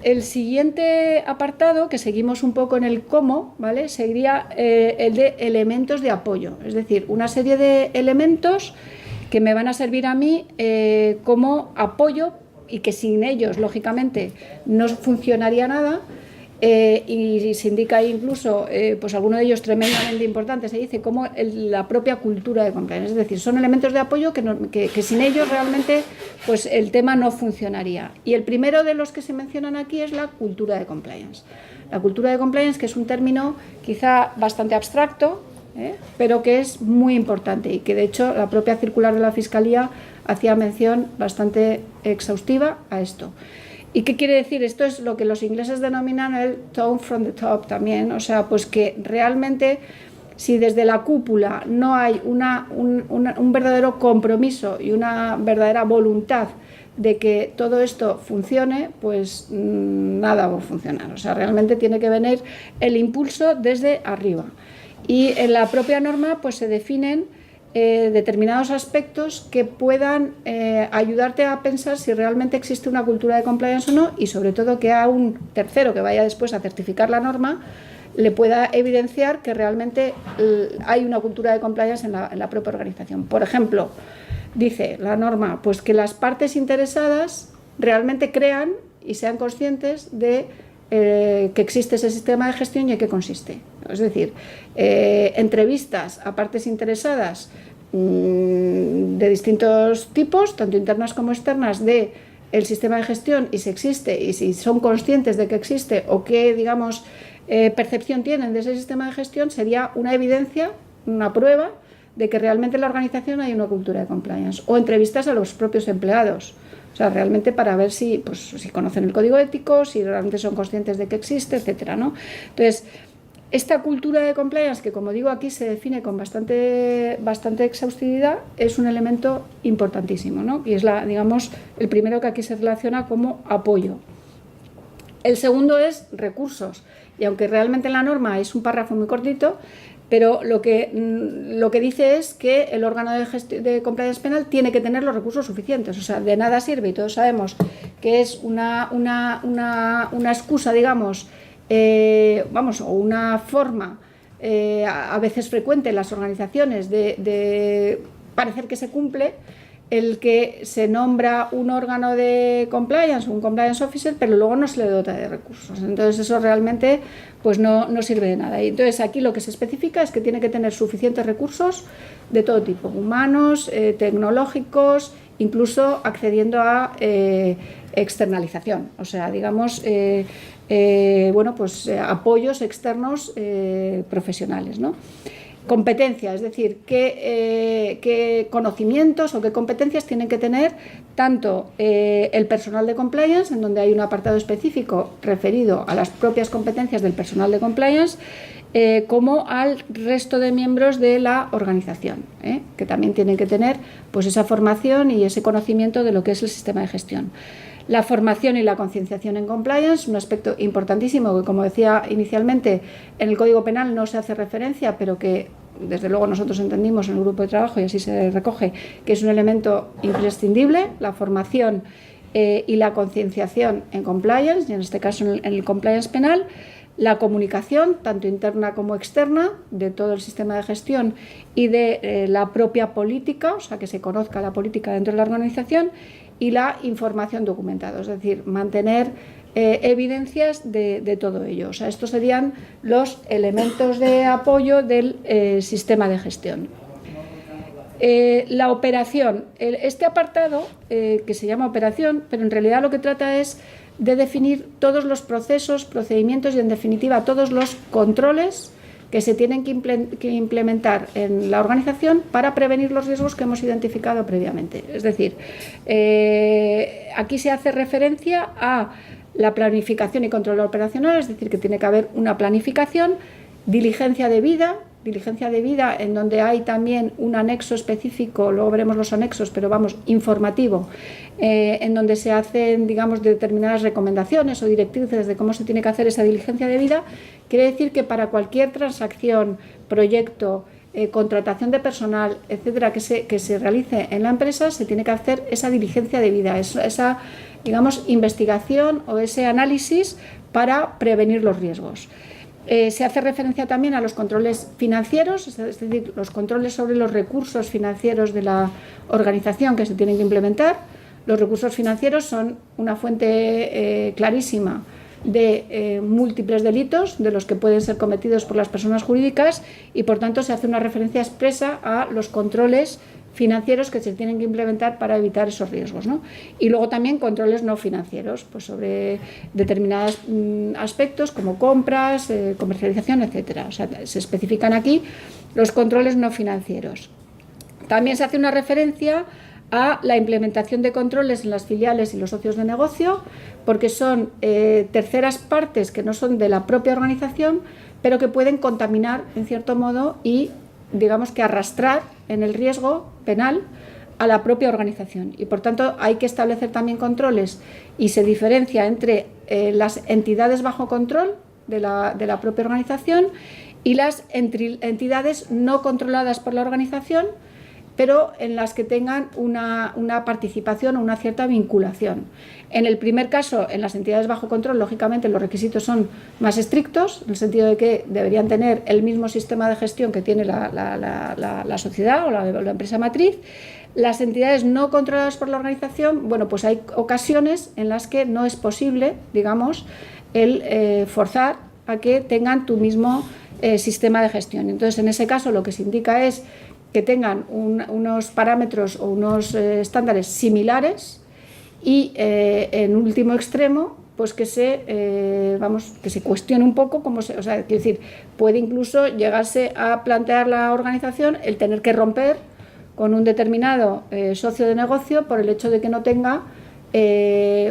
el siguiente apartado, que seguimos un poco en el cómo, ¿vale? Sería el de elementos de apoyo, es decir, una serie de elementos que me van a servir a mí como apoyo y que sin ellos, lógicamente, no funcionaría nada. Y se indica ahí incluso, pues alguno de ellos tremendamente importante, se dice como la propia cultura de compliance, es decir, son elementos de apoyo que sin ellos realmente pues el tema no funcionaría. Y el primero de los que se mencionan aquí es la cultura de compliance. La cultura de compliance, que es un término quizá bastante abstracto, pero que es muy importante y que de hecho la propia circular de la Fiscalía hacía mención bastante exhaustiva a esto. ¿Y qué quiere decir? Esto es lo que los ingleses denominan el tone from the top también, o sea, pues que realmente si desde la cúpula no hay un verdadero compromiso y una verdadera voluntad de que todo esto funcione, pues nada va a funcionar, o sea, realmente tiene que venir el impulso desde arriba. Y en la propia norma pues se definen determinados aspectos que puedan ayudarte a pensar si realmente existe una cultura de compliance o no, y sobre todo que a un tercero que vaya después a certificar la norma le pueda evidenciar que realmente hay una cultura de compliance en la propia organización. Por ejemplo, dice la norma pues que las partes interesadas realmente crean y sean conscientes de que existe ese sistema de gestión y en qué consiste. Es decir, entrevistas a partes interesadas de distintos tipos, tanto internas como externas, de el sistema de gestión y si existe y si son conscientes de que existe o qué, digamos, percepción tienen de ese sistema de gestión, sería una evidencia, una prueba de que realmente en la organización hay una cultura de compliance. O entrevistas a los propios empleados. O sea, realmente para ver si, pues, si conocen el código ético, si realmente son conscientes de que existe, etcétera, ¿no? Entonces, esta cultura de compliance, que como digo aquí se define con bastante exhaustividad, es un elemento importantísimo, ¿no? Y es digamos, el primero que aquí se relaciona como apoyo. El segundo es recursos. Y aunque realmente en la norma es un párrafo muy cortito, pero lo que dice es que el órgano de compliance penal tiene que tener los recursos suficientes. O sea, de nada sirve, y todos sabemos que es una excusa, digamos, o una forma a veces frecuente en las organizaciones de parecer que se cumple, el que se nombra un órgano de compliance, un compliance officer, pero luego no se le dota de recursos. Entonces eso realmente pues no sirve de nada. Y entonces aquí lo que se especifica es que tiene que tener suficientes recursos de todo tipo, humanos, tecnológicos, incluso accediendo a externalización, o sea, digamos, apoyos externos profesionales, ¿no? Competencia, es decir, qué conocimientos o qué competencias tienen que tener tanto el personal de compliance, en donde hay un apartado específico referido a las propias competencias del personal de compliance, como al resto de miembros de la organización, que también tienen que tener pues esa formación y ese conocimiento de lo que es el sistema de gestión. La formación y la concienciación en compliance, un aspecto importantísimo que, como decía inicialmente, en el Código Penal no se hace referencia, pero que desde luego nosotros entendimos en el grupo de trabajo y así se recoge, que es un elemento imprescindible, la formación y la concienciación en compliance, y en este caso en el compliance penal. La comunicación, tanto interna como externa, de todo el sistema de gestión y de la propia política, o sea, que se conozca la política dentro de la organización, y la información documentada, es decir, mantener evidencias de todo ello. O sea, estos serían los elementos de apoyo del sistema de gestión. La operación, este apartado que se llama operación, pero en realidad lo que trata es de definir todos los procesos, procedimientos y en definitiva todos los controles que se tienen que implementar en la organización para prevenir los riesgos que hemos identificado previamente. Es decir, aquí se hace referencia a la planificación y control operacional, es decir, que tiene que haber una planificación, diligencia debida en donde hay también un anexo específico, luego veremos los anexos, pero vamos, informativo, en donde se hacen, digamos, determinadas recomendaciones o directrices de cómo se tiene que hacer esa diligencia debida. Quiere decir que para cualquier transacción, proyecto, contratación de personal, etcétera, que se realice en la empresa, se tiene que hacer esa diligencia debida, esa digamos, investigación o ese análisis para prevenir los riesgos. Se hace referencia también a los controles financieros, es decir, los controles sobre los recursos financieros de la organización que se tienen que implementar. Los recursos financieros son una fuente clarísima de múltiples delitos de los que pueden ser cometidos por las personas jurídicas y, por tanto, se hace una referencia expresa a los controles financieros que se tienen que implementar para evitar esos riesgos, ¿no? Y luego también controles no financieros, pues sobre determinados aspectos como compras, comercialización, etcétera. O sea, se especifican aquí los controles no financieros. También se hace una referencia a la implementación de controles en las filiales y los socios de negocio, porque son terceras partes que no son de la propia organización, pero que pueden contaminar en cierto modo y, digamos, que arrastrar en el riesgo penal a la propia organización. Y por tanto hay que establecer también controles y se diferencia entre las entidades bajo control de la propia organización y las entidades no controladas por la organización, pero en las que tengan una participación o una cierta vinculación. En el primer caso, en las entidades bajo control, lógicamente los requisitos son más estrictos, en el sentido de que deberían tener el mismo sistema de gestión que tiene la sociedad o la empresa matriz. Las entidades no controladas por la organización, bueno, pues hay ocasiones en las que no es posible, digamos, el forzar a que tengan tu mismo sistema de gestión. Entonces, en ese caso, lo que se indica es que tengan unos parámetros o unos estándares similares y en último extremo pues que se cuestione un poco cómo se, o sea, quiero decir, puede incluso llegarse a plantear la organización el tener que romper con un determinado socio de negocio por el hecho de que no tenga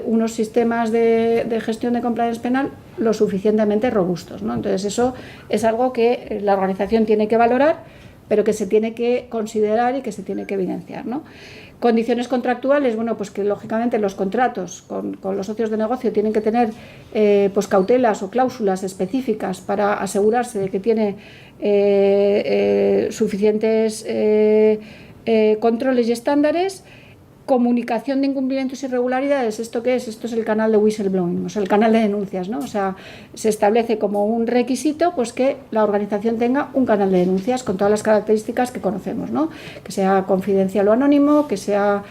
unos sistemas de gestión de compliance penal lo suficientemente robustos, ¿no? Entonces eso es algo que la organización tiene que valorar, pero que se tiene que considerar y que se tiene que evidenciar, ¿no? Condiciones contractuales, bueno, pues que lógicamente los contratos con los socios de negocio tienen que tener pues cautelas o cláusulas específicas para asegurarse de que tiene suficientes controles y estándares. Comunicación de incumplimientos y irregularidades, ¿esto qué es? Esto es el canal de whistleblowing, o sea, el canal de denuncias, ¿no? O sea, se establece como un requisito pues que la organización tenga un canal de denuncias con todas las características que conocemos, ¿no? Que sea confidencial o anónimo, que sea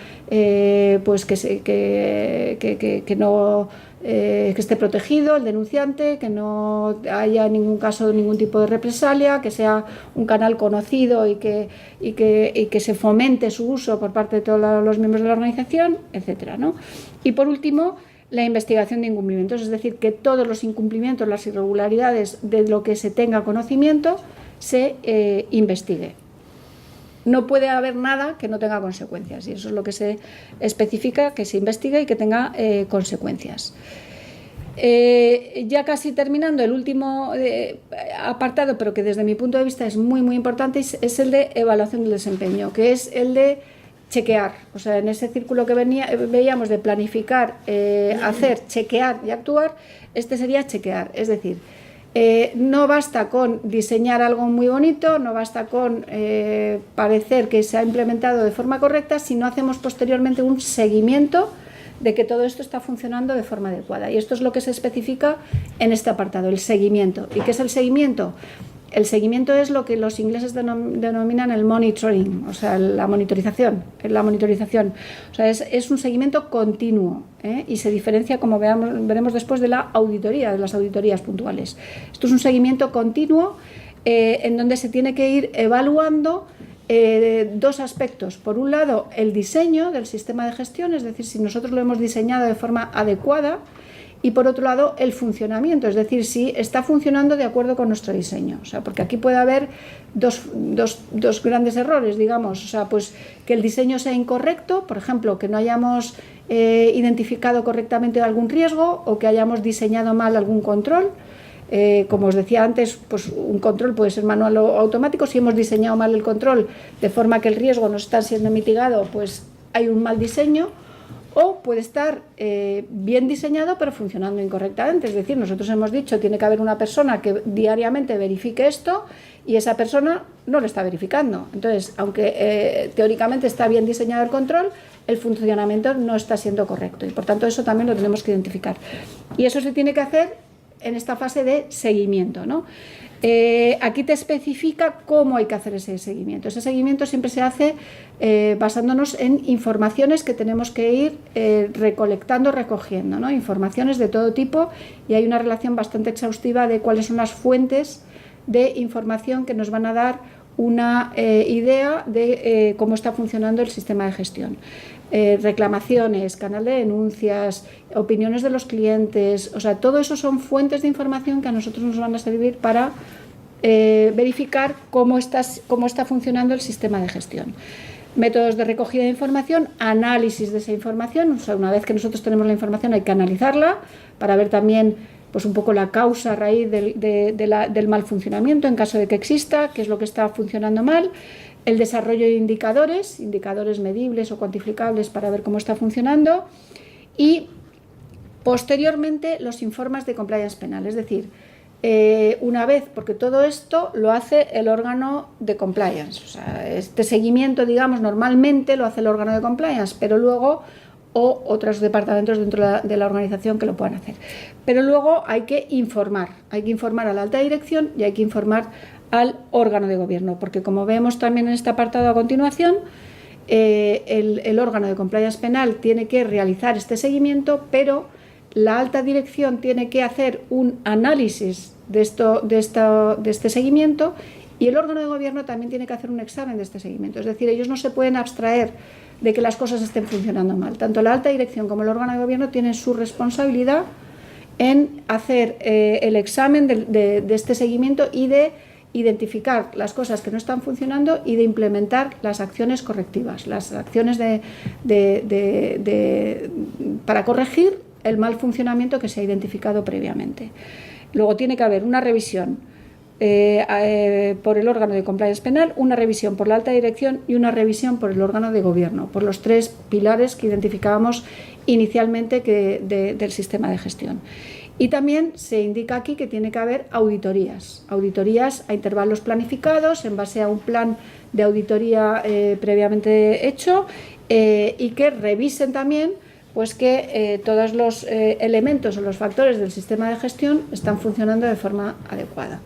pues que no que esté protegido el denunciante, que no haya en ningún caso ningún tipo de represalia, que sea un canal conocido y que se fomente su uso por parte de todos los miembros de la organización, etcétera, ¿no? Y por último, la investigación de incumplimientos, es decir, que todos los incumplimientos, las irregularidades de lo que se tenga conocimiento se investigue. No puede haber nada que no tenga consecuencias y eso es lo que se especifica, que se investigue y que tenga consecuencias. Ya casi terminando, el último apartado, pero que desde mi punto de vista es muy muy importante, es el de evaluación del desempeño, que es el de chequear, o sea, en ese círculo que veíamos de planificar, hacer, chequear y actuar, este sería chequear, es decir, no basta con diseñar algo muy bonito, no basta con parecer que se ha implementado de forma correcta, si no hacemos posteriormente un seguimiento de que todo esto está funcionando de forma adecuada. Y esto es lo que se especifica en este apartado, el seguimiento. ¿Y qué es el seguimiento? El seguimiento es lo que los ingleses denominan el monitoring, o sea, la monitorización. O sea, es un seguimiento continuo, y se diferencia, como veremos después, de la auditoría, de las auditorías puntuales. Esto es un seguimiento continuo en donde se tiene que ir evaluando dos aspectos. Por un lado, el diseño del sistema de gestión, es decir, si nosotros lo hemos diseñado de forma adecuada, y por otro lado el funcionamiento, es decir, si está funcionando de acuerdo con nuestro diseño, o sea, porque aquí puede haber dos grandes errores, digamos, o sea, pues que el diseño sea incorrecto, por ejemplo, que no hayamos identificado correctamente algún riesgo o que hayamos diseñado mal algún control. Como os decía antes, pues un control puede ser manual o automático. Si hemos diseñado mal el control de forma que el riesgo no está siendo mitigado, pues hay un mal diseño. O puede estar bien diseñado pero funcionando incorrectamente. Es decir, nosotros hemos dicho tiene que haber una persona que diariamente verifique esto y esa persona no lo está verificando. Entonces, aunque teóricamente está bien diseñado el control, el funcionamiento no está siendo correcto y por tanto eso también lo tenemos que identificar. Y eso se tiene que hacer en esta fase de seguimiento, ¿no? Aquí te especifica cómo hay que hacer ese seguimiento. Ese seguimiento siempre se hace basándonos en informaciones que tenemos que ir recolectando, recogiendo, ¿no? Informaciones de todo tipo, y hay una relación bastante exhaustiva de cuáles son las fuentes de información que nos van a dar una idea de cómo está funcionando el sistema de gestión. Reclamaciones, canal de denuncias, opiniones de los clientes, o sea, todo eso son fuentes de información que a nosotros nos van a servir para verificar cómo está funcionando el sistema de gestión. Métodos de recogida de información, análisis de esa información, o sea, una vez que nosotros tenemos la información hay que analizarla para ver también pues un poco la causa a raíz del mal funcionamiento en caso de que exista, qué es lo que está funcionando mal. El desarrollo de indicadores medibles o cuantificables para ver cómo está funcionando, y posteriormente los informes de compliance penal, es decir, una vez, porque todo esto lo hace el órgano de compliance, o sea, este seguimiento, digamos, normalmente lo hace el órgano de compliance, pero luego o otros departamentos dentro de la organización que lo puedan hacer. Pero luego hay que informar a la alta dirección y hay que informar al órgano de gobierno, porque como vemos también en este apartado a continuación, el órgano de compliance penal tiene que realizar este seguimiento, pero la alta dirección tiene que hacer un análisis de este seguimiento, y el órgano de gobierno también tiene que hacer un examen de este seguimiento. Es decir, ellos no se pueden abstraer de que las cosas estén funcionando mal. Tanto la alta dirección como el órgano de gobierno tienen su responsabilidad en hacer el examen de este seguimiento y de identificar las cosas que no están funcionando y de implementar las acciones correctivas, las acciones para corregir el mal funcionamiento que se ha identificado previamente. Luego tiene que haber una revisión por el órgano de compliance penal, una revisión por la alta dirección y una revisión por el órgano de gobierno, por los tres pilares que identificábamos inicialmente del sistema de gestión. Y también se indica aquí que tiene que haber auditorías a intervalos planificados en base a un plan de auditoría previamente hecho, y que revisen también pues que todos los elementos o los factores del sistema de gestión están funcionando de forma adecuada.